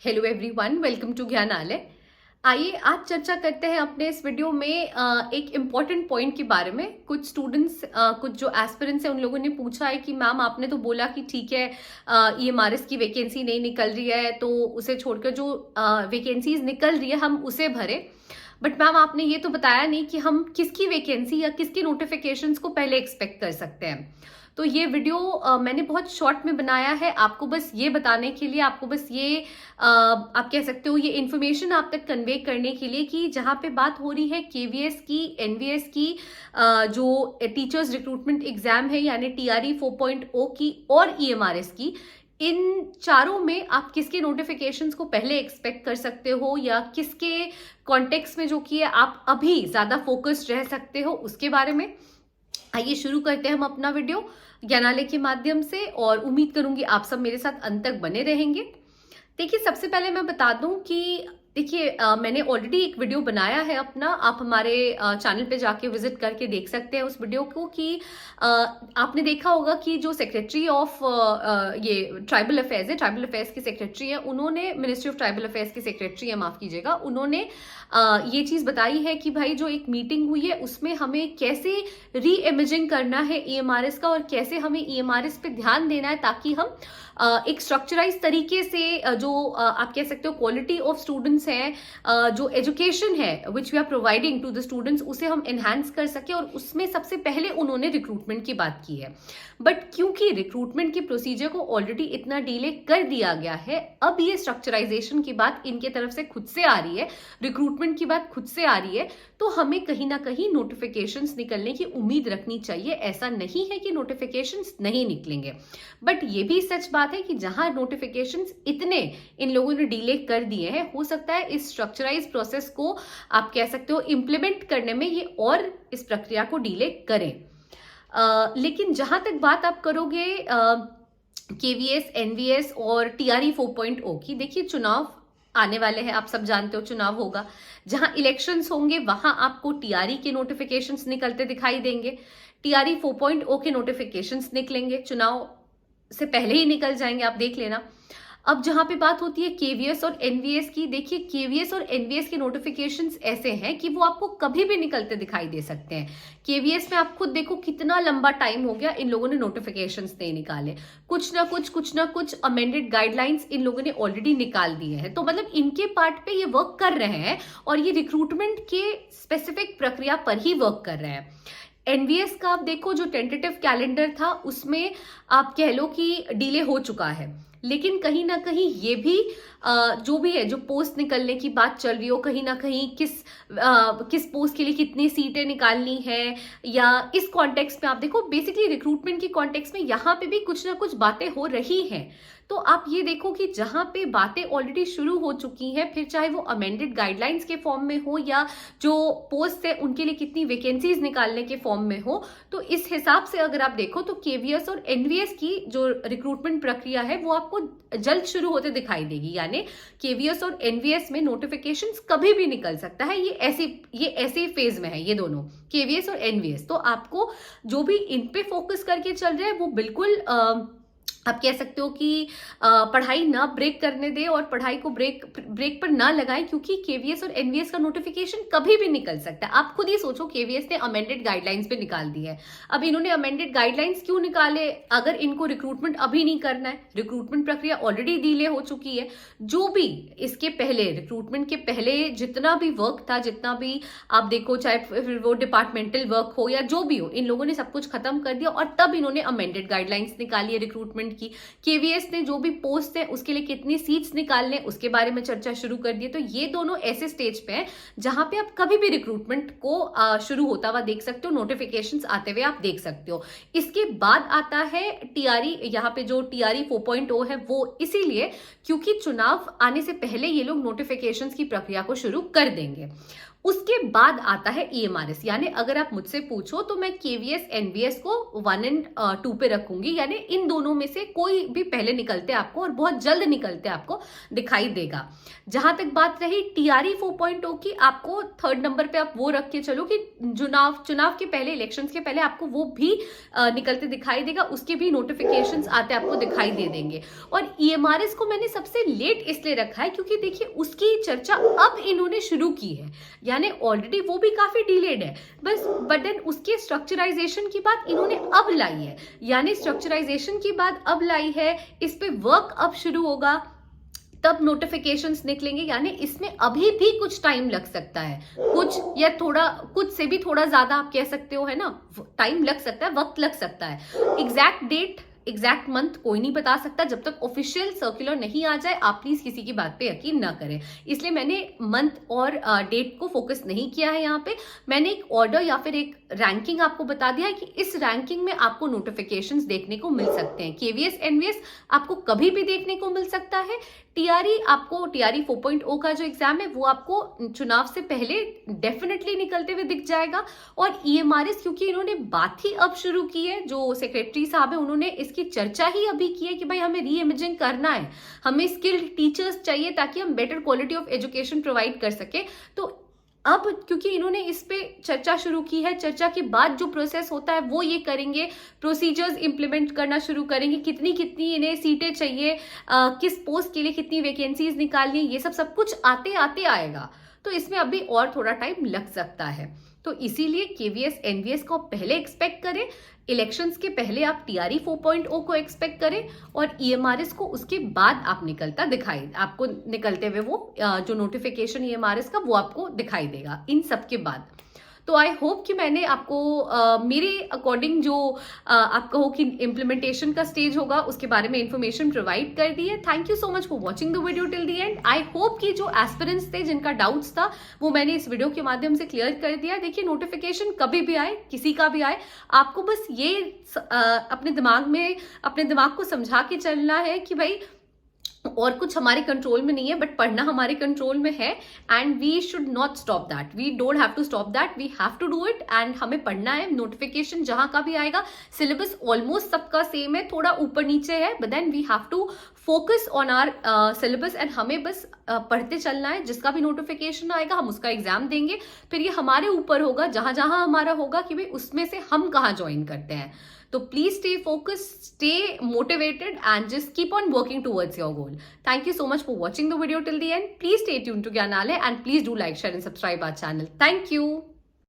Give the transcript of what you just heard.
Hello everyone, welcome to Gyanalay. आइए आज चर्चा करते हैं अपने इस वीडियो में एक इम्पॉर्टेंट पॉइंट के बारे में। कुछ स्टूडेंट्स, कुछ जो एस्पिरेंट्स हैं, उन लोगों ने पूछा है कि मैम आपने तो बोला कि ठीक है ईएमआरएस की वैकेंसी नहीं निकल रही है तो उसे छोड़कर जो वैकेंसीज निकल रही है हम उसे भरें। बट मैम आपने ये तो बताया नहीं कि हम किसकी वैकेंसी या किसकी नोटिफिकेशंस को पहले एक्सपेक्ट कर सकते हैं। तो ये वीडियो मैंने बहुत शॉर्ट में बनाया है, आपको बस ये बताने के लिए, आपको बस ये आप कह सकते हो ये इन्फॉर्मेशन आप तक कन्वे करने के लिए कि जहाँ पे बात हो रही है केवीएस की, एनवीएस की, जो टीचर्स रिक्रूटमेंट एग्जाम है यानी टीआरई 4.0 की और ईएमआरएस की, इन चारों में आप किसके नोटिफिकेशंस को पहले एक्सपेक्ट कर सकते हो या किसके कॉन्टेक्स्ट में जो कि आप अभी ज्यादा फोकस्ड रह सकते हो उसके बारे में। आइए शुरू करते हैं हम अपना वीडियो ज्ञानालय के माध्यम से, और उम्मीद करूंगी आप सब मेरे साथ अंत तक बने रहेंगे। देखिए, सबसे पहले मैं बता दूं कि देखिए मैंने ऑलरेडी एक वीडियो बनाया है अपना, आप हमारे चैनल पे जाके विजिट करके देख सकते हैं उस वीडियो को कि आपने देखा होगा कि जो सेक्रेटरी ऑफ ये ट्राइबल अफेयर्स है, ट्राइबल अफेयर्स की सेक्रेटरी है, उन्होंने मिनिस्ट्री ऑफ ट्राइबल अफेयर्स की सेक्रेटरी है, माफ कीजिएगा, उन्होंने ये चीज बताई है कि भाई जो एक मीटिंग हुई है उसमें हमें कैसे री इमेजिंग करना है ईएमआरएस का और कैसे हमें ईएमआरएस पे ध्यान देना है ताकि हम एक स्ट्रक्चराइज तरीके से जो आप कह सकते हो क्वालिटी ऑफ स्टूडेंट्स हैं, जो एजुकेशन है which we are providing to the students, उसे हम एनहांस कर सके। और उसमें सबसे पहले उन्होंने रिक्रूटमेंट की बात की है। बट क्योंकि रिक्रूटमेंट के प्रोसीजर को ऑलरेडी इतना डिले कर दिया गया है, अब ये स्ट्रक्चराइजेशन की बात इनके तरफ से खुद से आ रही है, रिक्रूटमेंट की बात खुद से आ रही है, तो हमें कहीं ना कहीं नोटिफिकेशंस निकलने की उम्मीद रखनी चाहिए। ऐसा नहीं है कि नोटिफिकेशंस नहीं निकलेंगे, बट ये भी सच बात है कि जहां नोटिफिकेशंस इतने इन लोगों ने डिले कर दिए हैं, हो सकता है इस स्ट्रक्चराइज प्रोसेस को आप कह सकते हो इंप्लीमेंट करने में ये और इस प्रक्रिया को डिले करें। लेकिन जहां तक बात आप करोगे केवीएस, एनवीएस और टीआरई 4.0 की, देखिए चुनाव आने वाले हैं, आप सब जानते हो चुनाव होगा, जहां इलेक्शंस होंगे वहां आपको टीआरई के नोटिफिकेशंस निकलते दिखाई देंगे, टीआरई 4.0 के नोटिफिकेशंस निकलेंगे, चुनाव से पहले ही निकल जाएंगे, आप देख लेना। अब जहां पे बात होती है केवीएस और एनवीएस की, देखिए केवीएस और एनवीएस के नोटिफिकेशंस ऐसे हैं कि वो आपको कभी भी निकलते दिखाई दे सकते हैं। केवीएस में आप खुद देखो कितना लंबा टाइम हो गया, इन लोगों ने नोटिफिकेशंस नहीं निकाले, कुछ ना कुछ अमेंडेड गाइडलाइंस इन लोगों ने ऑलरेडी निकाल दिए हैं। तो मतलब इनके पार्ट पे ये वर्क कर रहे हैं और ये रिक्रूटमेंट के स्पेसिफिक प्रक्रिया पर ही वर्क कर रहे हैं। एनवीएस का आप देखो, जो टेंटेटिव कैलेंडर था उसमें आप कह लो कि डिले हो चुका है, लेकिन कहीं ना कहीं ये भी जो भी है, जो पोस्ट निकलने की बात चल रही हो, कहीं ना कहीं किस पोस्ट के लिए कितनी सीटें निकालनी है, या इस कॉन्टेक्स्ट में आप देखो बेसिकली रिक्रूटमेंट की कॉन्टेक्स्ट में यहाँ पे भी कुछ ना कुछ बातें हो रही हैं। तो आप ये देखो कि जहां पे बातें ऑलरेडी शुरू हो चुकी हैं, फिर चाहे वो अमेंडेड गाइडलाइंस के फॉर्म में हो या जो पोस्ट है उनके लिए कितनी वैकेंसीज निकालने के फॉर्म में हो, तो इस हिसाब से अगर आप देखो तो केवीएस और एनवीएस की जो रिक्रूटमेंट प्रक्रिया है वो आपको जल्द शुरू होते दिखाई देगी। यानी केवीएस और एनवीएस में नोटिफिकेशंस कभी भी निकल सकता है, ये ऐसे फेज में है ये दोनों, केवीएस और एनवीएस। तो आपको जो भी इन पे फोकस करके चल रहा है वो बिल्कुल आप कह सकते हो कि पढ़ाई ना ब्रेक करने दे और पढ़ाई को ब्रेक पर ना लगाएं, क्योंकि केवीएस और एनवीएस का नोटिफिकेशन कभी भी निकल सकता है। आप खुद ही सोचो, केवीएस ने अमेंडेड गाइडलाइंस पे निकाल दी है। अब इन्होंने अमेंडेड गाइडलाइंस क्यों निकाले? अगर इनको रिक्रूटमेंट अभी नहीं करना है, रिक्रूटमेंट प्रक्रिया ऑलरेडी डिले हो चुकी है, जो भी इसके पहले रिक्रूटमेंट के पहले जितना भी वर्क था, जितना भी आप देखो, चाहे फिर वो डिपार्टमेंटल वर्क हो या जो भी हो, इन लोगों ने सब कुछ खत्म कर दिया और तब इन्होंने अमेंडेड गाइडलाइंस निकाली है रिक्रूटमेंट की। केवीएस ने जो भी पोस्ट है उसके लिए कितनी सीट्स निकालने उसके बारे में चर्चा शुरू कर दी है। तो ये दोनों ऐसे स्टेज पे हैं जहां पे आप कभी भी रिक्रूटमेंट को शुरू होता हुआ देख सकते हो, नोटिफिकेशंस आते हुए आप देख सकते हो। इसके बाद आता है टीआरई, यहाँ पे जो टीआरई 4.0 है वो इसीलिए क्योंकि चुनाव आने से पहले ये लोग नोटिफिकेशंस की प्रक्रिया को शुरू कर देंगे। उसके बाद आता है EMRS, यानी अगर आप मुझसे पूछो तो मैं KVS NVS को 1 और 2 पे रखूंगी, यानी इन दोनों में से कोई भी पहले निकलते आपको और बहुत जल्द निकलते आपको दिखाई देगा। जहां तक बात रही TRE 4.0 की, आपको 3rd नंबर पे आप वो रख के चलो कि चुनाव के पहले, इलेक्शंस के पहले आपको वो भी निकलते दिखाई देगा, उसके भी नोटिफिकेशंस आते आपको दिखाई दे देंगे। और EMRS को मैंने सबसे लेट इसलिए रखा है क्योंकि देखिए उसकी चर्चा अब इन्होंने शुरू की है, यानी ऑलरेडी वो भी काफी डिलेड है, बट देन उसके स्ट्रक्चराइजेशन की बात इन्होंने अब लाई है, यानी स्ट्रक्चराइजेशन की बात अब लाई है, इस पे वर्क अब शुरू होगा, तब नोटिफिकेशंस निकलेंगे, यानी इसमें अभी भी कुछ टाइम लग सकता है, कुछ या थोड़ा, कुछ से भी थोड़ा ज्यादा आप कह सकते हो, है ना, टाइम लग सकता है, वक्त लग सकता है। एग्जैक्ट डेट, एग्जैक्ट मंथ कोई नहीं बता सकता जब तक ऑफिशियल सर्कुलर नहीं आ जाए। आप प्लीज किसी की बात पे यकीन ना करें, इसलिए मैंने मंथ और डेट को फोकस नहीं किया है। यहाँ पे मैंने एक ऑर्डर या फिर एक रैंकिंग आपको बता दिया है कि इस रैंकिंग में आपको नोटिफिकेशंस देखने को मिल सकते हैं। KVS NVS आपको कभी भी देखने को मिल सकता है। TRE आपको, TRE 4.0 का जो एग्जाम है वो आपको चुनाव से पहले डेफिनेटली निकलते हुए दिख जाएगा। और EMRS क्योंकि इन्होंने बात ही अब शुरू की है, जो सेक्रेटरी साहब है उन्होंने इसकी चर्चा ही अभी की है कि भाई हमें री इमेजिंग करना है, हमें स्किल्ड टीचर्स चाहिए ताकि हम better quality of education provide कर सके। तो अब क्योंकि इन्होंने इस पे चर्चा शुरू की है, चर्चा के बाद जो प्रोसेस होता है वो ये करेंगे, प्रोसीजर्स इंप्लीमेंट करना शुरू करेंगे, कितनी कितनी इन्हें सीटें चाहिए, किस पोस्ट के लिए कितनी वैकेंसीज निकालनी है, ये सब कुछ आते आते आएगा। तो इसमें अभी और थोड़ा टाइम लग सकता है, तो इसीलिए KVS NVS को पहले एक्सपेक्ट करें, इलेक्शंस के पहले आप TRE 4.0 को एक्सपेक्ट करें, और EMRS को उसके बाद आप आपको निकलते हुए वो जो नोटिफिकेशन EMRS का वो आपको दिखाई देगा इन सब के बाद। तो आई होप कि मैंने आपको मेरे अकॉर्डिंग जो आप कहो कि इम्प्लीमेंटेशन का स्टेज होगा उसके बारे में इंफॉर्मेशन प्रोवाइड कर दी है। Thank you so much for watching the video till the end. I hope कि जो एस्पिरेंट्स थे जिनका डाउट्स था वो मैंने इस वीडियो के माध्यम से क्लियर कर दिया। देखिए नोटिफिकेशन कभी भी आए, किसी का भी आए, आपको बस ये अपने दिमाग को समझा के चलना है कि भाई और कुछ हमारे कंट्रोल में नहीं है, बट पढ़ना हमारे कंट्रोल में है, and we should not stop that, we don't have to stop that, we have to do it. And हमें पढ़ना है, नोटिफिकेशन जहां का भी आएगा, सिलेबस ऑलमोस्ट सबका सेम है, थोड़ा ऊपर नीचे है, but then we have to focus on our syllabus, and हमें बस पढ़ते चलना है। जिसका भी नोटिफिकेशन आएगा हम उसका एग्जाम देंगे, फिर ये हमारे ऊपर होगा, जहां जहां हमारा होगा कि भाई उसमें से हम कहाँ ज्वाइन करते हैं। तो please stay focused, stay motivated, and just keep on working towards your goal. Thank you so much for watching the video till the end. Please stay tuned to Gyanalaya and please do like, share and subscribe our channel. Thank you.